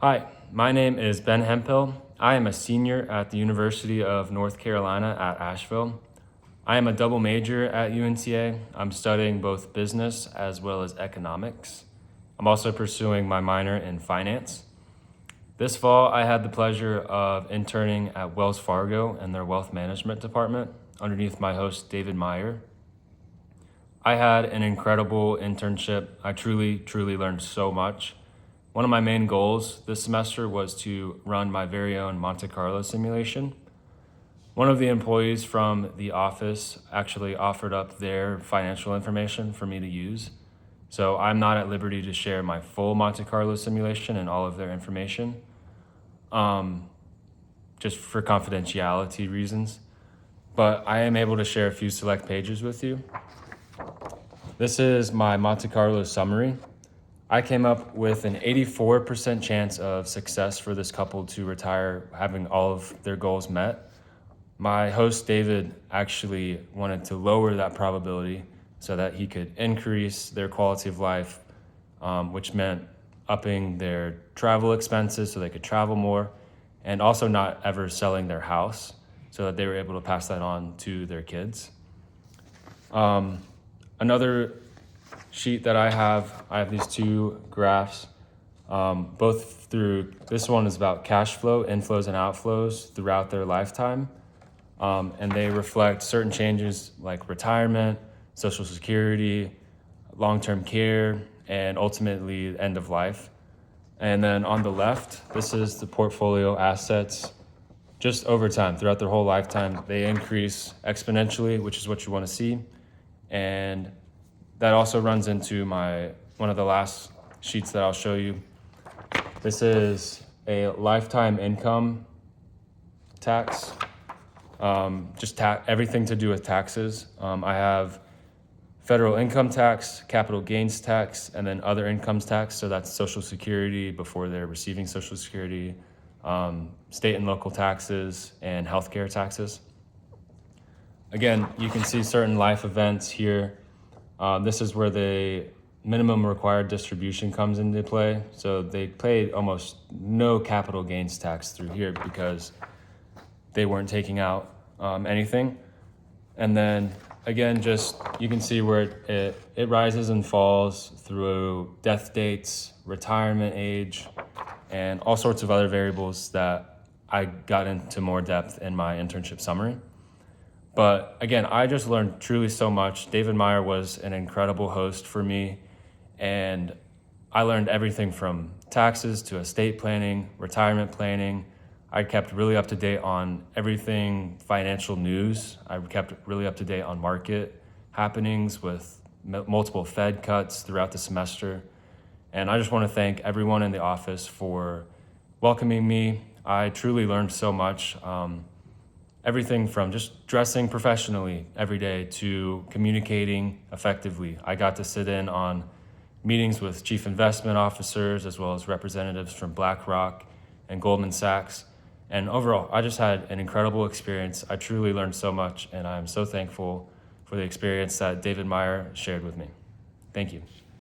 Hi, my name is Ben Hemphill. I am a senior at the University of North Carolina at Asheville. I am a double major at UNCA. I'm studying both business as well as economics. I'm also pursuing my minor in finance. This fall, I had the pleasure of interning at Wells Fargo in their wealth management department underneath my host, David Meyer. I had an incredible internship. I truly learned so much. One of my main goals this semester was to run my very own Monte Carlo simulation. One of the employees from the office actually offered up their financial information for me to use. So I'm not at liberty to share my full Monte Carlo simulation and all of their information, just for confidentiality reasons. But I am able to share a few select pages with you. This is my Monte Carlo summary. I came up with an 84% chance of success for this couple to retire having all of their goals met. My host, David, actually wanted to lower that probability so that he could increase their quality of life, which meant upping their travel expenses so they could travel more, and also not ever selling their house so that they were able to pass that on to their kids. Another sheet that I have these two graphs, both through, this one is about cash flow, inflows and outflows throughout their lifetime. And they reflect certain changes like retirement, Social Security, long-term care, and ultimately end of life. And then on the left, this is the portfolio assets. Just over time, throughout their whole lifetime, they increase exponentially, which is what you want to see. And that also runs into one of the last sheets that I'll show you. This is a lifetime income tax, everything to do with taxes. I have federal income tax, capital gains tax, and then other incomes tax. So that's Social Security before they're receiving Social Security, state and local taxes, and healthcare taxes. Again, you can see certain life events here. This is where the minimum required distribution comes into play. So they paid almost no capital gains tax through here because they weren't taking out anything. And then again, just you can see where it rises and falls through death dates, retirement age, and all sorts of other variables that I got into more depth in my internship summary. But again, I just learned truly so much. David Meyer was an incredible host for me, and I learned everything from taxes to estate planning, retirement planning. I kept really up to date on everything financial news. I kept really up to date on market happenings with multiple Fed cuts throughout the semester. And I just want to thank everyone in the office for welcoming me. I truly learned so much. Everything from just dressing professionally every day to communicating effectively. I got to sit in on meetings with chief investment officers as well as representatives from BlackRock and Goldman Sachs. And overall, I just had an incredible experience. I truly learned so much, and I'm so thankful for the experience that David Meyer shared with me. Thank you.